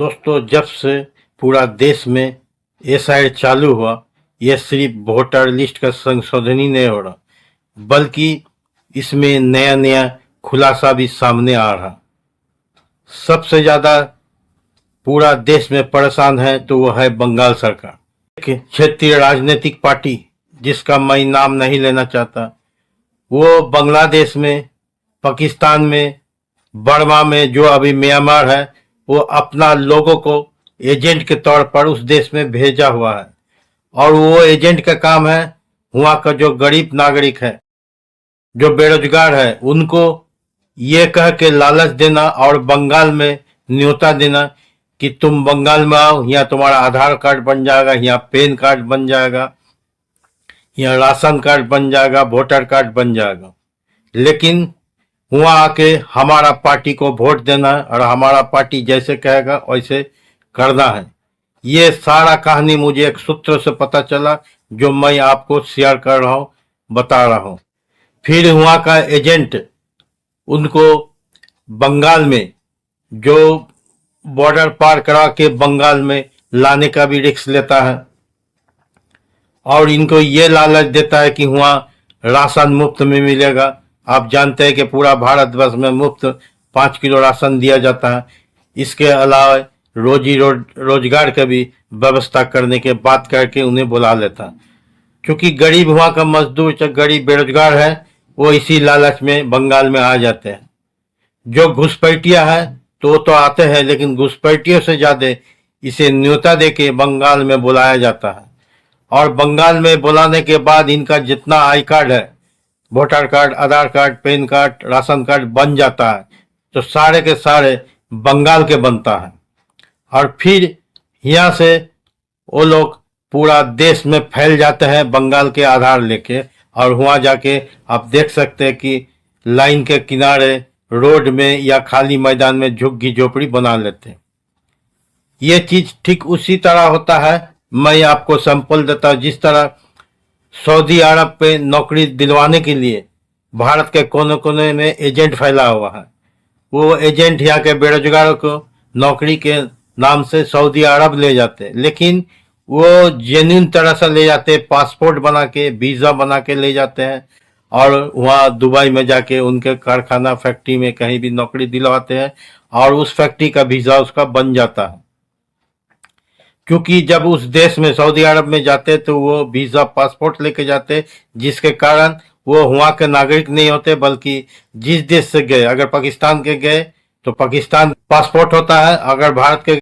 दोस्तों, जब से पूरा देश में एसआईआर चालू हुआ, यह सिर्फ वोटर लिस्ट का संशोधन ही नहीं हो रहा, बल्कि इसमें नया नया खुलासा भी सामने आ रहा। सबसे ज्यादा पूरा देश में परेशान है तो वो है बंगाल सरकार। एक क्षेत्रीय राजनीतिक पार्टी जिसका मैं नाम नहीं लेना चाहता, वो बांग्लादेश में, पाकिस्तान में, बर्मा में, जो अभी म्यांमार है, वो अपना लोगों को एजेंट के तौर पर उस देश में भेजा हुआ है। और वो एजेंट का काम है वहां का जो गरीब नागरिक है, जो बेरोजगार है, उनको ये कह के लालच देना और बंगाल में न्योता देना कि तुम बंगाल में आओ, यहाँ तुम्हारा आधार कार्ड बन जाएगा, यहाँ पैन कार्ड बन जाएगा, यहाँ राशन कार्ड बन जाएगा, वोटर कार्ड बन जाएगा। लेकिन वहां आके हमारा पार्टी को वोट देना है और हमारा पार्टी जैसे कहेगा वैसे करना है। ये सारा कहानी मुझे एक सूत्र से पता चला, जो मैं आपको शेयर कर रहा हूं, बता रहा हूं। फिर वहां का एजेंट उनको बंगाल में, जो बॉर्डर पार करा के बंगाल में लाने का भी रिस्क लेता है और इनको ये लालच देता है कि वहां राशन मुफ्त में मिलेगा। आप जानते हैं कि पूरा भारतवर्ष में मुफ्त 5 किलो राशन दिया जाता है। इसके अलावा रोजगार का भी व्यवस्था करने के बात करके उन्हें बुला लेता है। क्योंकि गरीब वहां का मजदूर, गरीब बेरोजगार है, वो इसी लालच में बंगाल में आ जाते हैं। जो घुसपैठिया है तो वो तो आते हैं, लेकिन घुसपैठियों से ज्यादा इसे न्योता देके बंगाल में बुलाया जाता है। और बंगाल में बुलाने के बाद इनका जितना आई कार्ड है, voter card, Aadhaar card, PAN card, ration card बन जाता है, तो सारे के सारे बंगाल के बनता है। और फिर यहाँ से वो लोग पूरा देश में फैल जाते हैं बंगाल के आधार लेके। और वहाँ जाके आप देख सकते हैं कि लाइन के किनारे, रोड में या खाली मैदान में झुग्गी झोपड़ी बना लेते हैं। ये चीज ठीक उसी तरह होता है। मैं आपको सैंपल देता हूँ। जिस तरह सऊदी अरब पे नौकरी दिलवाने के लिए भारत के कोने कोने में एजेंट फैला हुआ है, वो एजेंट यहाँ के बेरोजगारों को नौकरी के नाम से सऊदी अरब ले जाते हैं। लेकिन वो जेन्युइन तरह से ले जाते हैं, पासपोर्ट बना के, वीजा बना के ले जाते हैं और वहाँ दुबई में जाके उनके कारखाना, फैक्ट्री में कहीं भी नौकरी दिलवाते हैं और उस फैक्ट्री का वीजा उसका बन जाता है। क्योंकि जब उस देश में, सऊदी अरब में जाते तो वो वीजा, पासपोर्ट लेके जाते, जिसके कारण वो वहाँ के नागरिक नहीं होते, बल्कि जिस देश से गए, अगर पाकिस्तान के गए तो पाकिस्तान पासपोर्ट होता है, अगर भारत के